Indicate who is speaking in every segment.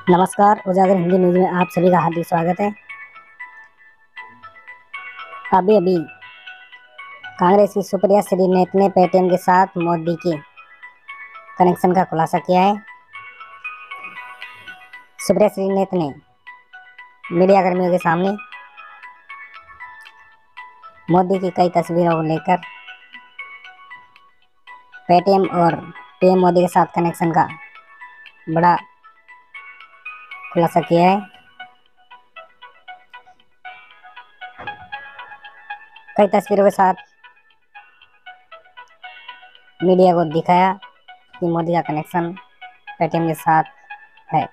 Speaker 1: नमस्कार, उजागर हिंदी न्यूज में आप सभी का हार्दिक स्वागत है। अभी अभी कांग्रेस की सुप्रिया श्रीनेत ने पेटीएम के साथ मोदी की कनेक्शन का खुलासा किया है। सुप्रिया श्रीनेत ने मीडिया कर्मियों के सामने मोदी की कई तस्वीरों को लेकर पेटीएम और पीएम मोदी के साथ कनेक्शन का बड़ा खुलासा किया है। कई तस्वीरों के साथ मीडिया को दिखाया कि मोदी का कनेक्शन पेटीएम के साथ है।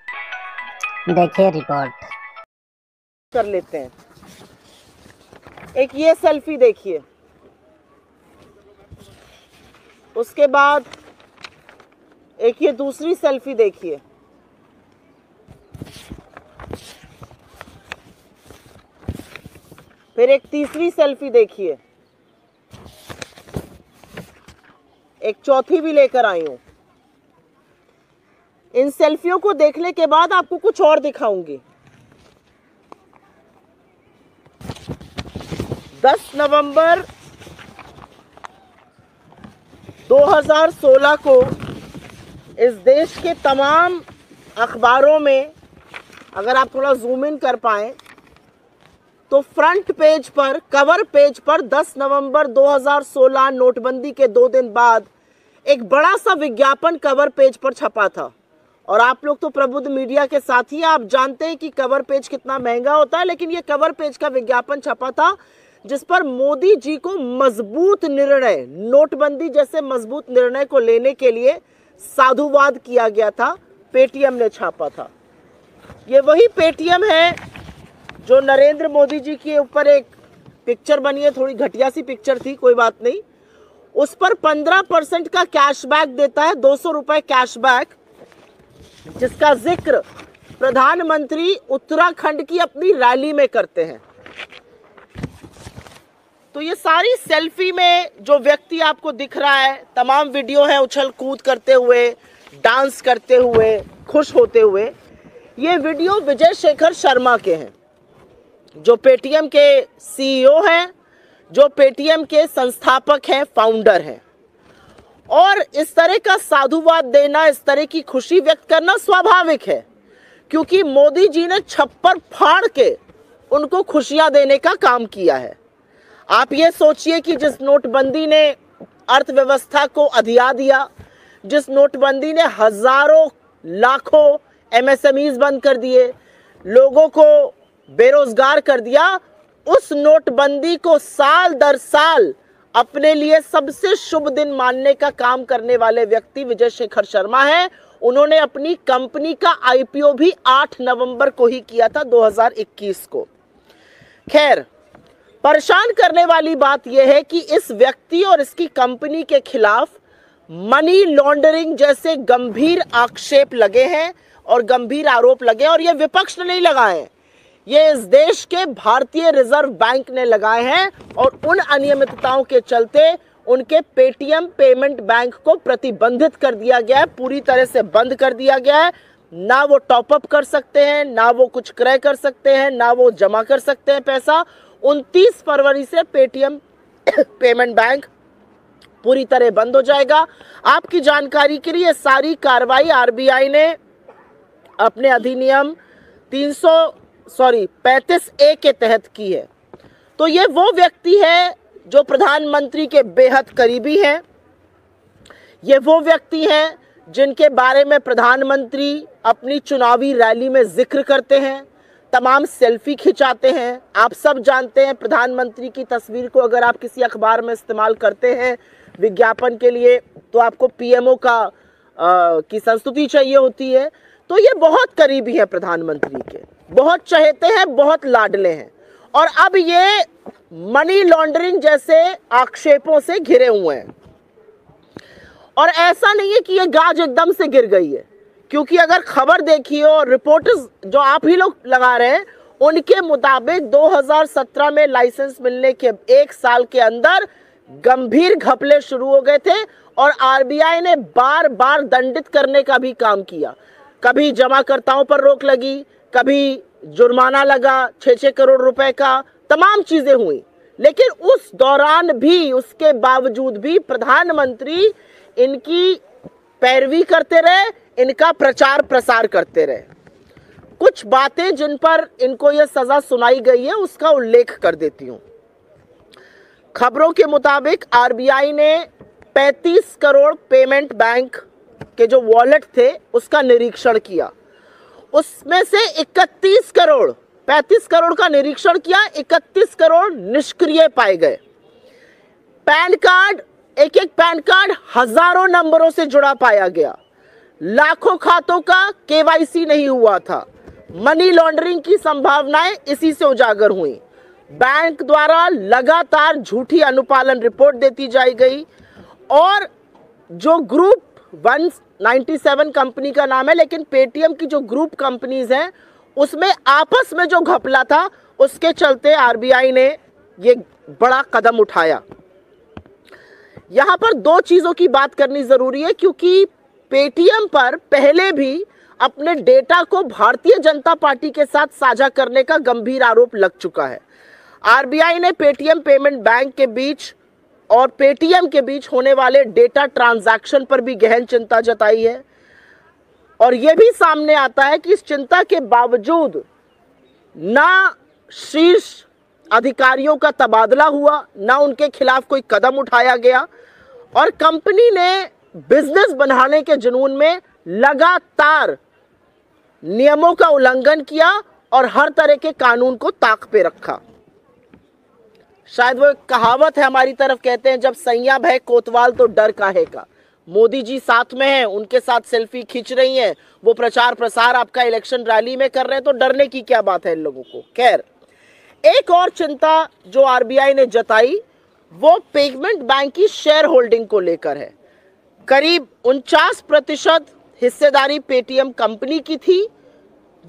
Speaker 1: देखिए रिपोर्ट।
Speaker 2: कर लेते हैं। एक ये सेल्फी देखिए, उसके बाद एक ये दूसरी सेल्फी देखिए, फिर एक तीसरी सेल्फी देखिए, एक चौथी भी लेकर आई हूं। इन सेल्फियों को देखने के बाद आपको कुछ और दिखाऊंगी। 10 नवंबर 2016 को इस देश के तमाम अखबारों में, अगर आप थोड़ा जूम इन कर पाएं, तो फ्रंट पेज पर, कवर पेज पर 10 नवंबर 2016 नोटबंदी के 2 दिन बाद एक बड़ा सा विज्ञापन कवर पेज पर छपा था। और आप लोग तो प्रबुद्ध मीडिया के साथ ही आप जानते हैं कि कवर पेज कितना महंगा होता है, लेकिन ये कवर पेज का विज्ञापन छपा था जिस पर मोदी जी को मजबूत निर्णय, नोटबंदी जैसे मजबूत निर्णय को लेने के लिए साधुवाद किया गया था। पेटीएम ने छापा था। ये वही पेटीएम है जो नरेंद्र मोदी जी के ऊपर एक पिक्चर बनी है, थोड़ी घटिया सी पिक्चर थी, कोई बात नहीं। उस पर 15% का कैशबैक देता है, 200 रुपए कैशबैक, जिसका जिक्र प्रधानमंत्री उत्तराखंड की अपनी रैली में करते हैं। तो ये सारी सेल्फी में जो व्यक्ति आपको दिख रहा है, तमाम वीडियो है उछल कूद करते हुए, डांस करते हुए, खुश होते हुए। ये वीडियो विजय शेखर शर्मा के हैं, जो पेटीएम के सीईओ हैं, जो पेटीएम के संस्थापक हैं, फाउंडर हैं। और इस तरह का साधुवाद देना, इस तरह की खुशी व्यक्त करना स्वाभाविक है, क्योंकि मोदी जी ने छप्पर फाड़ के उनको खुशियां देने का काम किया है। आप ये सोचिए कि जिस नोटबंदी ने अर्थव्यवस्था को अधिया दिया, जिस नोटबंदी ने हजारों लाखों एमएसएमईज बंद कर दिए, लोगों को बेरोजगार कर दिया, उस नोटबंदी को साल दर साल अपने लिए सबसे शुभ दिन मानने का काम करने वाले व्यक्ति विजय शेखर शर्मा है। उन्होंने अपनी कंपनी का आईपीओ भी 8 नवंबर को ही किया था, 2021 को। खैर, परेशान करने वाली बात यह है कि इस व्यक्ति और इसकी कंपनी के खिलाफ मनी लॉन्ड्रिंग जैसे गंभीर आक्षेप लगे हैं और गंभीर आरोप लगे हैं। और ये विपक्ष ने नहीं लगाए हैं, ये इस देश के भारतीय रिजर्व बैंक ने लगाए हैं। और उन अनियमितताओं के चलते उनके पेटीएम पेमेंट बैंक को प्रतिबंधित कर दिया गया है, पूरी तरह से बंद कर दिया गया है। ना वो टॉपअप कर सकते हैं, ना वो कुछ क्रय कर सकते हैं, ना वो जमा कर सकते हैं पैसा। 29 फरवरी से पेटीएम पेमेंट बैंक पूरी तरह बंद हो जाएगा। आपकी जानकारी के लिए सारी कार्रवाई आरबीआई ने अपने अधिनियम 35A के तहत की है। तो ये वो व्यक्ति है जो प्रधानमंत्री के बेहद करीबी हैं। ये वो व्यक्ति हैं जिनके बारे में प्रधानमंत्री अपनी चुनावी रैली में जिक्र करते हैं, तमाम सेल्फी खिंचाते हैं। आप सब जानते हैं, प्रधानमंत्री की तस्वीर को अगर आप किसी अखबार में इस्तेमाल करते हैं विज्ञापन के लिए, तो आपको पीएमओ की संस्तुति चाहिए होती है। तो ये बहुत करीबी है प्रधानमंत्री के, बहुत चहेते हैं, बहुत लाडले हैं। और अब ये मनी लॉन्ड्रिंग जैसे आक्षेपों से घिरे हुए हैं। और ऐसा नहीं है कि ये गाज एकदम से गिर गई है, क्योंकि अगर खबर देखिए और रिपोर्टर्स जो आप ही लोग लगा रहे हैं, उनके मुताबिक 2017 में लाइसेंस मिलने के 1 साल के अंदर गंभीर घपले शुरू हो गए थे और आरबीआई ने बार बार दंडित करने का भी काम किया। कभी जमाकर्ताओं पर रोक लगी, कभी जुर्माना लगा 6-6 करोड़ रुपए का, तमाम चीजें हुई। लेकिन उस दौरान भी, उसके बावजूद भी प्रधानमंत्री इनकी पैरवी करते रहे, इनका प्रचार प्रसार करते रहे। कुछ बातें जिन पर इनको यह सजा सुनाई गई है उसका उल्लेख कर देती हूं। खबरों के मुताबिक आरबीआई ने 35 करोड़ पेमेंट बैंक के जो वॉलेट थे उसका निरीक्षण किया। उसमें से 31 करोड़, 35 करोड़ का निरीक्षण किया, 31 करोड़ निष्क्रिय पाए गए। पैन कार्ड, एक एक पैन कार्ड हजारों नंबरों से जुड़ा पाया गया। लाखों खातों का केवाईसी नहीं हुआ था। मनी लॉन्ड्रिंग की संभावनाएं इसी से उजागर हुई। बैंक द्वारा लगातार झूठी अनुपालन रिपोर्ट देती जाई गई और जो ग्रुप 197 कंपनी का नाम है, लेकिन पेटीएम की जो ग्रुप कंपनीज हैं उसमें आपस में जो घपला था उसके चलते आरबीआई ने ये बड़ा कदम उठाया। यहां पर दो चीजों की बात करनी जरूरी है, क्योंकि पेटीएम पर पहले भी अपने डेटा को भारतीय जनता पार्टी के साथ साझा करने का गंभीर आरोप लग चुका है। आरबीआई ने पेटीएम पेमेंट बैंक के बीच और पेटीएम के बीच होने वाले डेटा ट्रांजैक्शन पर भी गहन चिंता जताई है और यह भी सामने आता है कि इस चिंता के बावजूद ना शीर्ष अधिकारियों का तबादला हुआ, ना उनके खिलाफ कोई कदम उठाया गया और कंपनी ने बिजनेस बढ़ाने के जुनून में लगातार नियमों का उल्लंघन किया और हर तरह के कानून को ताक पे रखा। शायद वो एक कहावत है हमारी तरफ, कहते हैं जब सैया भय कोतवाल तो डर काहे का। मोदी जी साथ में हैं, उनके साथ सेल्फी खींच रही हैं, वो प्रचार प्रसार आपका इलेक्शन रैली में कर रहे हैं, तो डरने की क्या बात है इन लोगों को। खैर, एक और चिंता जो आरबीआई ने जताई वो पेमेंट बैंक की शेयर होल्डिंग को लेकर है। करीब 49% हिस्सेदारी पेटीएम कंपनी की थी,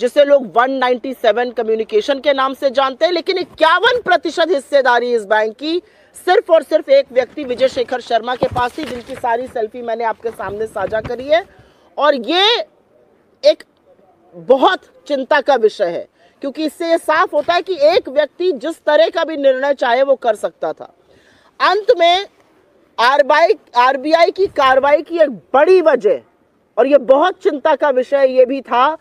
Speaker 2: जिसे लोग 197 कम्युनिकेशन के नाम से जानते हैं, लेकिन 51% हिस्सेदारी इस बैंक की सिर्फ और सिर्फ एक व्यक्ति विजय शेखर शर्मा के पास थी, जिनकी सारी सेल्फी मैंने आपके सामने साझा करी है। और ये एक बहुत चिंता का विषय है, क्योंकि इससे ये साफ होता है कि एक व्यक्ति जिस तरह का भी निर्णय चाहे वो कर सकता था। अंत में आरबीआई की कार्रवाई की एक बड़ी वजह, और ये बहुत चिंता का विषय ये भी था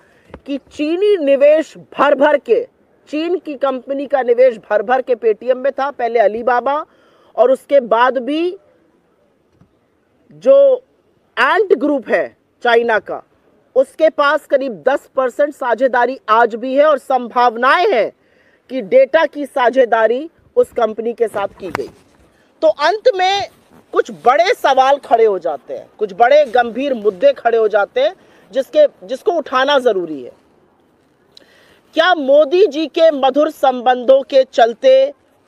Speaker 2: कि चीनी निवेश भर भर के, चीन की कंपनी का निवेश भर भर के पेटीएम में था। पहले अलीबाबा और उसके बाद भी जो एंट ग्रुप है चाइना का, उसके पास करीब 10% साझेदारी आज भी है और संभावनाएं हैं कि डेटा की साझेदारी उस कंपनी के साथ की गई। तो अंत में कुछ बड़े सवाल खड़े हो जाते हैं, कुछ बड़े गंभीर मुद्दे खड़े हो जाते हैं जिसको उठाना जरूरी है। क्या मोदी जी के मधुर संबंधों के चलते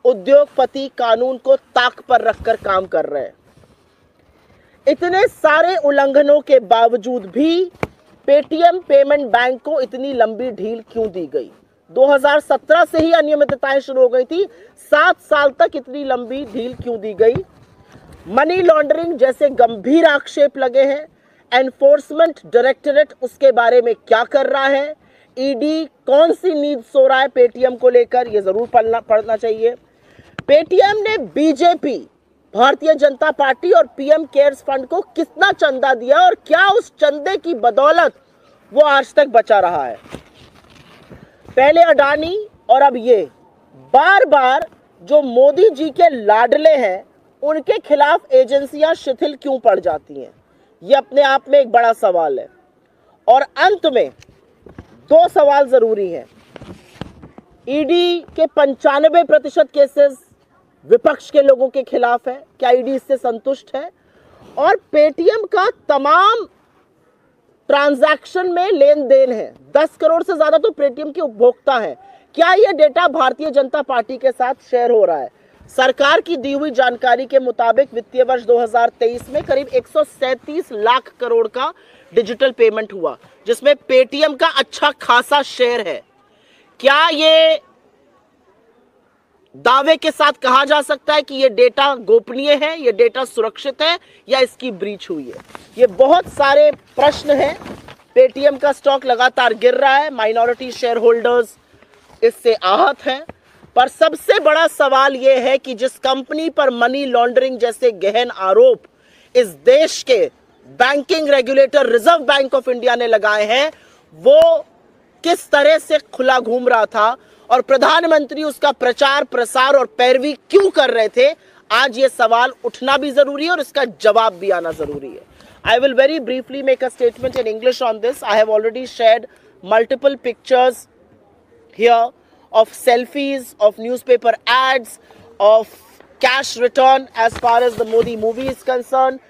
Speaker 2: उद्योगपति कानून को ताक पर रखकर काम कर रहे हैं? इतने सारे उल्लंघनों के बावजूद भी पेटीएम पेमेंट बैंक को इतनी लंबी ढील क्यों दी गई? 2017 से ही अनियमितताएं शुरू हो गई थी, 7 साल तक इतनी लंबी ढील क्यों दी गई? मनी लॉन्ड्रिंग जैसे गंभीर आक्षेप लगे हैं। एनफोर्समेंट डायरेक्टरेट उसके बारे में क्या कर रहा है? ईडी कौन सी नींद सो रहा है पेटीएम को लेकर? ये जरूर पढ़ना चाहिए। पेटीएम ने बीजेपी, भारतीय जनता पार्टी और पीएम केयर्स फंड को कितना चंदा दिया और क्या उस चंदे की बदौलत वो आज तक बचा रहा है? पहले अडानी और अब ये बार बार जो मोदी जी के लाडले हैं उनके खिलाफ एजेंसियां शिथिल क्यों पड़ जाती हैं? ये अपने आप में एक बड़ा सवाल है। और अंत में 2 सवाल जरूरी हैं। ईडी के 95% केसेस विपक्ष के लोगों के खिलाफ है, क्या ईडी इससे संतुष्ट है? और पेटीएम का तमाम ट्रांजैक्शन में लेन देन है, 10 करोड़ से ज्यादा तो पेटीएम के उपभोक्ता हैं, क्या यह डेटा भारतीय जनता पार्टी के साथ शेयर हो रहा है? सरकार की दी हुई जानकारी के मुताबिक वित्तीय वर्ष 2023 में करीब 137 लाख करोड़ का डिजिटल पेमेंट हुआ, जिसमें पेटीएम का अच्छा खासा शेयर है। क्या ये दावे के साथ कहा जा सकता है कि ये डेटा गोपनीय है, ये डेटा सुरक्षित है, या इसकी ब्रीच हुई है? ये बहुत सारे प्रश्न हैं पेटीएम का स्टॉक लगातार गिर रहा है, माइनॉरिटी शेयर होल्डर्स इससे आहत हैं। पर सबसे बड़ा सवाल यह है कि जिस कंपनी पर मनी लॉन्ड्रिंग जैसे गहन आरोप इस देश के banking regulator reserve bank of India ने लगाए हैं, वो किस तरह से खुला घूम रहा था और प्रधानमंत्री उसका प्रचार प्रसार और पैरवी क्यों कर रहे थे, आज ये सवाल उठना भी जरूरी है और इसका जवाब भी आना जरूरी है। I will very briefly make a statement in English on this. I have already shared multiple pictures here of selfies, of newspaper ads, of cash return as far as the Modi movie is concerned.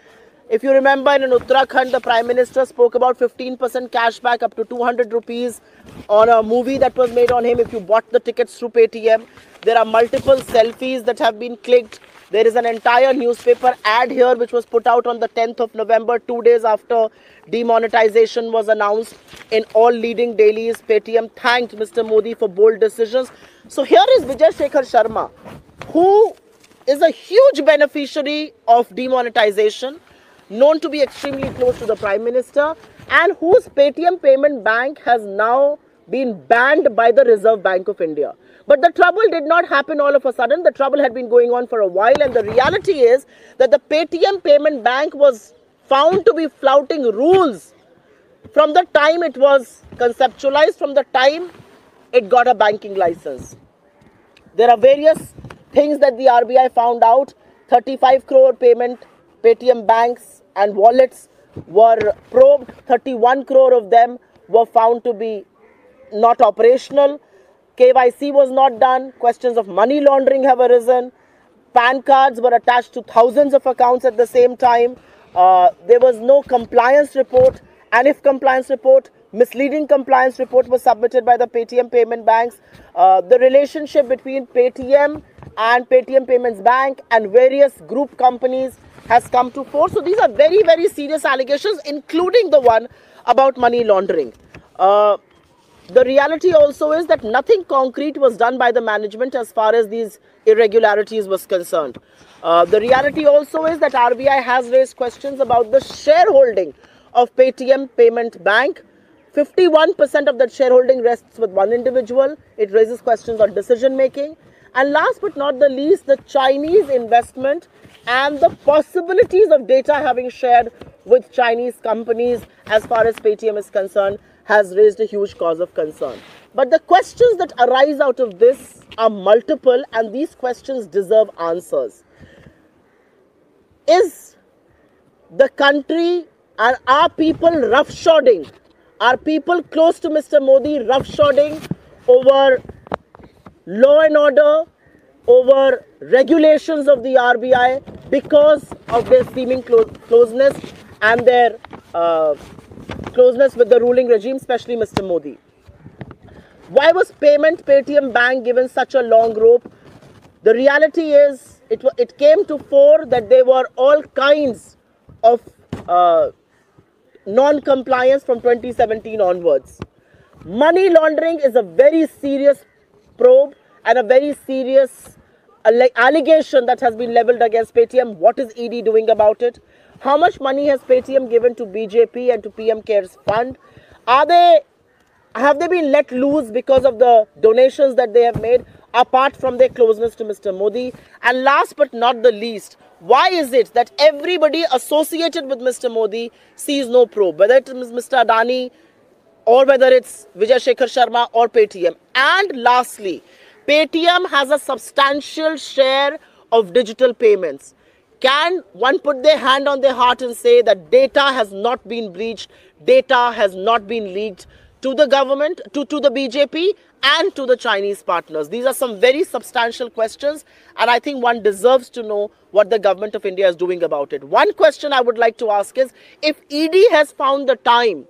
Speaker 2: If you remember, in Uttarakhand, the Prime Minister spoke about 15% cashback up to 200 rupees on a movie that was made on him if you bought the tickets through Paytm. There are multiple selfies that have been clicked. There is an entire newspaper ad here which was put out on the 10th of November, 2 days after demonetization was announced. In all leading dailies, Paytm thanked Mr. Modi for bold decisions. So here is Vijay Shekhar Sharma, who is a huge beneficiary of demonetization, known to be extremely close to the Prime Minister, and whose Paytm Payment Bank has now been banned by the Reserve Bank of India. But the trouble did not happen all of a sudden. The trouble had been going on for a while, and the reality is that the Paytm Payment Bank was found to be flouting rules from the time it was conceptualized, from the time it got a banking license. There are various things that the RBI found out. 35 crore payment Paytm banks and wallets were probed. 31 crore of them were found to be not operational. KYC was not done. Questions of money laundering have arisen. PAN cards were attached to thousands of accounts at the same time. There was no compliance report, and if compliance report, misleading compliance report was submitted by the Paytm payment banks. The relationship between Paytm and Paytm Payments Bank and various group companies has come to fore. So these are very, very serious allegations, including the one about money laundering. The reality also is that nothing concrete was done by the management as far as these irregularities was concerned. The reality also is that RBI has raised questions about the shareholding of Paytm Payment Bank. 51% of that shareholding rests with one individual. It raises questions on decision making. And last but not the least, the Chinese investment and the possibilities of data having shared with Chinese companies as far as Paytm is concerned has raised a huge cause of concern. But the questions that arise out of this are multiple, and these questions deserve answers. Is the country and our people roughshodding? Are people close to Mr. Modi roughshodding over law and order, over regulations of the RBI because of their seeming closeness and their closeness with the ruling regime, especially Mr. Modi? Why was Paytm Bank given such a long rope? The reality is it came to fore that there were all kinds of non-compliance from 2017 onwards. Money laundering is a very serious probe and a very serious allegation that has been leveled against Paytm. What is ED doing about it? How much money has Paytm given to BJP and to PM CARES Fund? Have they been let loose because of the donations that they have made, apart from their closeness to Mr. Modi? And last but not the least, why is it that everybody associated with Mr. Modi sees no probe, whether it is Mr. Adani or whether it's Vijay Shekhar Sharma or Paytm? And lastly, Paytm has a substantial share of digital payments. Can one put their hand on their heart and say that data has not been breached, data has not been leaked to the government, to the BJP and to the Chinese partners? These are some very substantial questions, and I think one deserves to know what the government of India is doing about it. One question I would like to ask is, if ED has found the time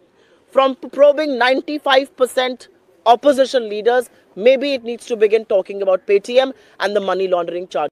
Speaker 2: from probing 95% opposition leaders, maybe it needs to begin talking about Paytm and the money laundering charge.